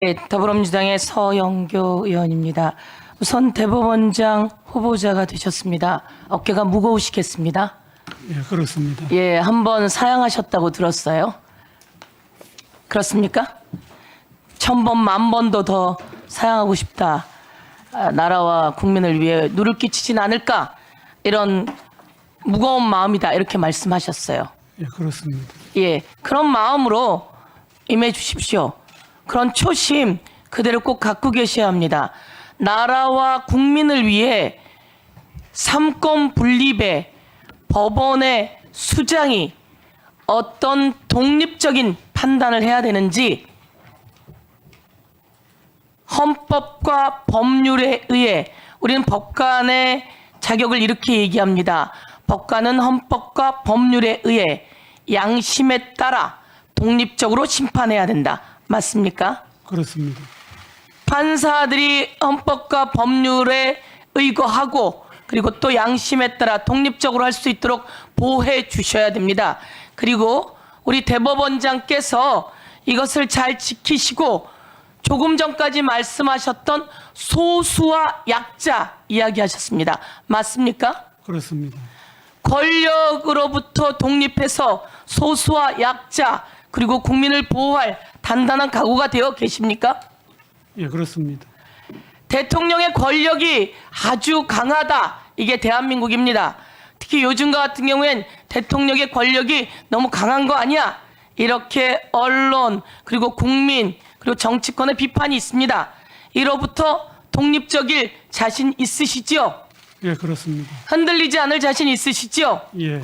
네, 더불어민주당의 서영교 의원입니다. 우선 대법원장 후보자가 되셨습니다. 어깨가 무거우시겠습니다. 예, 그렇습니다. 예, 한번 사양하셨다고 들었어요. 그렇습니까? 1000번, 10,000번도 더 사양하고 싶다. 나라와 국민을 위해 누를 끼치진 않을까? 이런 무거운 마음이다. 이렇게 말씀하셨어요. 예, 그렇습니다. 예, 그런 마음으로 임해 주십시오. 그런 초심 그대로 꼭 갖고 계셔야 합니다. 나라와 국민을 위해 삼권 분립의 법원의 수장이 어떤 독립적인 판단을 해야 되는지 헌법과 법률에 의해 우리는 법관의 자격을 이렇게 얘기합니다. 법관은 헌법과 법률에 의해 양심에 따라 독립적으로 심판해야 된다. 맞습니까? 그렇습니다. 판사들이 헌법과 법률에 의거하고 그리고 또 양심에 따라 독립적으로 할 수 있도록 보호해 주셔야 됩니다. 그리고 우리 대법원장께서 이것을 잘 지키시고 조금 전까지 말씀하셨던 소수와 약자 이야기하셨습니다. 맞습니까? 그렇습니다. 권력으로부터 독립해서 소수와 약자 그리고 국민을 보호할 단단한 각오가 되어 계십니까? 예, 그렇습니다. 대통령의 권력이 아주 강하다. 이게 대한민국입니다. 특히 요즘과 같은 경우엔 대통령의 권력이 너무 강한 거 아니야? 이렇게 언론 그리고 국민 그리고 정치권의 비판이 있습니다. 이로부터 독립적일 자신 있으시지요? 예, 그렇습니다. 흔들리지 않을 자신 있으시지요? 예,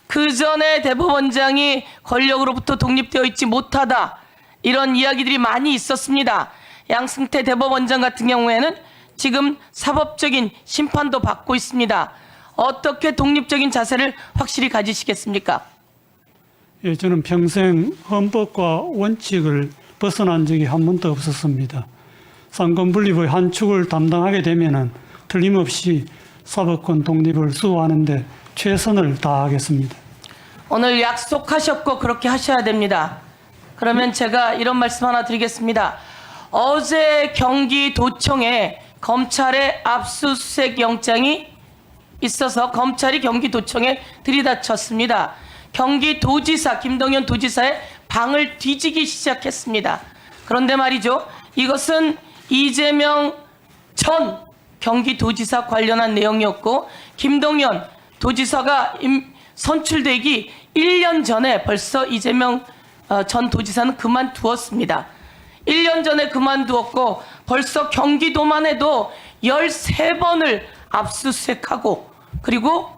그 전에 대법원장이 권력으로부터 독립되어 있지 못하다. 이런 이야기들이 많이 있었습니다. 양승태 대법원장 같은 경우에는 지금 사법적인 심판도 받고 있습니다. 어떻게 독립적인 자세를 확실히 가지시겠습니까? 예, 저는 평생 헌법과 원칙을 벗어난 적이 한 번도 없었습니다. 삼권 분립의 한 축을 담당하게 되면은 틀림없이 사법권 독립을 수호하는 데 최선을 다하겠습니다. 오늘 약속하셨고 그렇게 하셔야 됩니다. 그러면 제가 이런 말씀 하나 드리겠습니다. 어제 경기도청에 검찰의 압수수색 영장이 있어서 검찰이 경기도청에 들이닥쳤습니다. 경기도지사 김동연 도지사의 방을 뒤지기 시작했습니다. 그런데 말이죠. 이것은 이재명 전 경기도지사 관련한 내용이었고 김동연 도지사가 선출되기 1년 전에 벌써 이재명 전 도지사는 그만두었습니다. 1년 전에 그만두었고 벌써 경기도만 해도 13번을 압수수색하고 그리고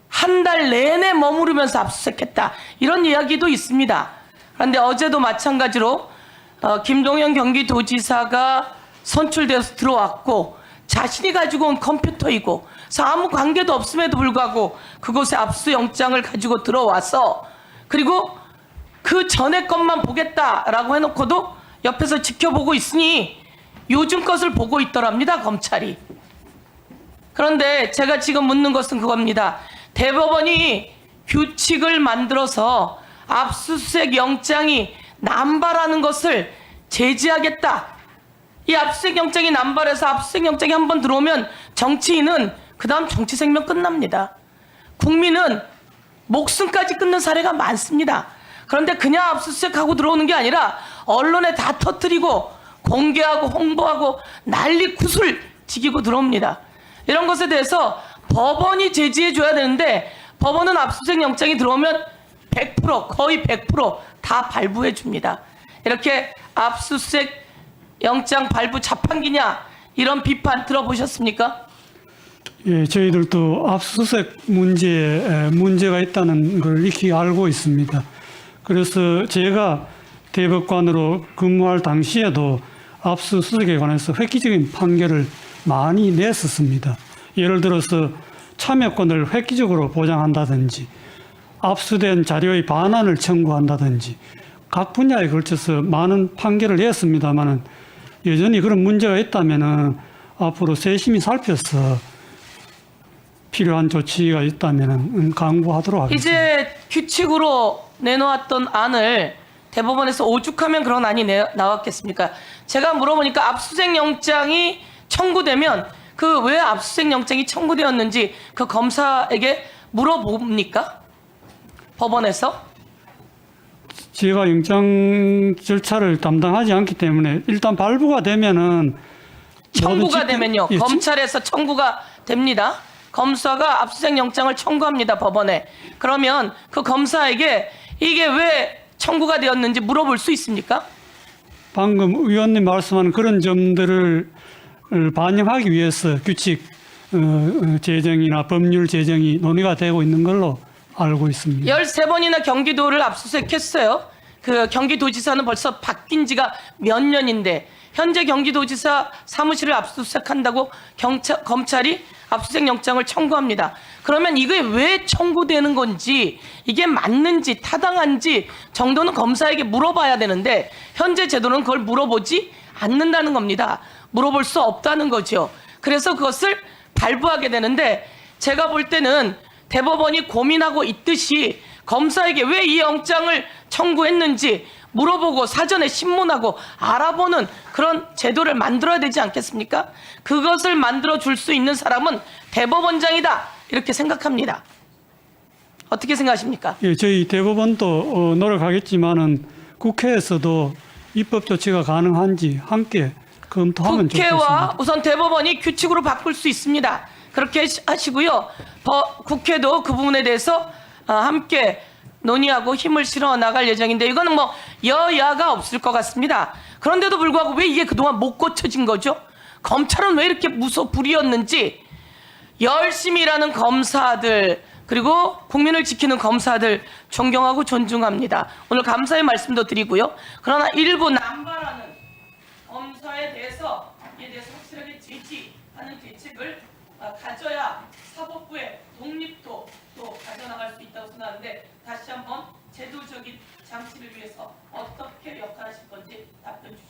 한 달 내내 머무르면서 압수수색했다. 이런 이야기도 있습니다. 그런데 어제도 마찬가지로 김동연 경기도지사가 선출되어서 들어왔고 자신이 가지고 온 컴퓨터이고 그래서 아무 관계도 없음에도 불구하고 그곳에 압수영장을 가지고 들어와서 그리고 그 전에 것만 보겠다라고 해놓고도 옆에서 지켜보고 있으니 요즘 것을 보고 있더랍니다, 검찰이. 그런데 제가 지금 묻는 것은 그겁니다. 대법원이 규칙을 만들어서 압수수색 영장이 남발하는 것을 제지하겠다. 이 압수수색 영장이 남발해서 압수수색 영장이 한번 들어오면 정치인은 그 다음 정치 생명 끝납니다. 국민은 목숨까지 끊는 사례가 많습니다. 그런데 그냥 압수수색하고 들어오는 게 아니라 언론에 다 터뜨리고 공개하고 홍보하고 난리 구슬 지기고 들어옵니다. 이런 것에 대해서 법원이 제지해 줘야 되는데 법원은 압수수색 영장이 들어오면 100% 거의 100% 발부해 줍니다. 이렇게 압수수색 영장 발부 자판기냐 이런 비판 들어보셨습니까? 예, 저희들도 압수수색 문제에 문제가 있다는 걸 익히 알고 있습니다. 그래서 제가 대법관으로 근무할 당시에도 압수수색에 관해서 획기적인 판결을 많이 냈었습니다. 예를 들어서 참여권을 획기적으로 보장한다든지 압수된 자료의 반환을 청구한다든지 각 분야에 걸쳐서 많은 판결을 냈습니다만은 여전히 그런 문제가 있다면은 앞으로 세심히 살펴서 필요한 조치가 있다면 강구하도록 하겠습니다. 이제 규칙으로 내놓았던 안을 대법원에서 오죽하면 그런 안이 나왔겠습니까? 제가 물어보니까 압수수색 영장이 청구되면 그 왜 압수수색 영장이 청구되었는지 그 검사에게 물어봅니까? 법원에서? 제가 영장 절차를 담당하지 않기 때문에 일단 발부가 되면은 청구가 모든 되면요. 예, 검찰에서 청구가 됩니다. 검사가 압수수색 영장을 청구합니다. 법원에. 그러면 그 검사에게 이게 왜 청구가 되었는지 물어볼 수 있습니까? 방금 의원님 말씀하는 그런 점들을 반영하기 위해서 규칙 제정이나 법률 제정이 논의가 되고 있는 걸로 알고 있습니다. 13번이나 경기도를 압수수색했어요. 그 경기도지사는 벌써 바뀐 지가 몇 년인데 현재 경기도지사 사무실을 압수수색한다고 검찰이 압수수색 영장을 청구합니다. 그러면 이게 왜 청구되는 건지 이게 맞는지 타당한지 정도는 검사에게 물어봐야 되는데 현재 제도는 그걸 물어보지 않는다는 겁니다. 물어볼 수 없다는 거죠. 그래서 그것을 발부하게 되는데 제가 볼 때는 대법원이 고민하고 있듯이 검사에게 왜 이 영장을 청구했는지 물어보고 사전에 신문하고 알아보는 그런 제도를 만들어야 되지 않겠습니까? 그것을 만들어 줄 수 있는 사람은 대법원장이다 이렇게 생각합니다. 어떻게 생각하십니까? 예, 저희 대법원도 노력하겠지만은 국회에서도 입법 조치가 가능한지 함께 검토하면 국회와 좋겠습니다. 우선 대법원이 규칙으로 바꿀 수 있습니다. 그렇게 하시고요. 국회도 그 부분에 대해서 함께 논의하고 힘을 실어 나갈 예정인데 이거는 뭐 여야가 없을 것 같습니다. 그런데도 불구하고 왜 이게 그동안 못 고쳐진 거죠? 검찰은 왜 이렇게 불이었는지 열심히 일하는 검사들 그리고 국민을 지키는 검사들 존경하고 존중합니다. 오늘 감사의 말씀도 드리고요. 그러나 일부 남발하는 검사에 대해서 확실하게 제지하는 대책을 가져야 사법부의 독립도 또 가져나갈 수 있다고 생각하는데 다시 한번 제도적인 장치를 위해서 어떻게 역할하실 건지 답변 주시기 바랍니다.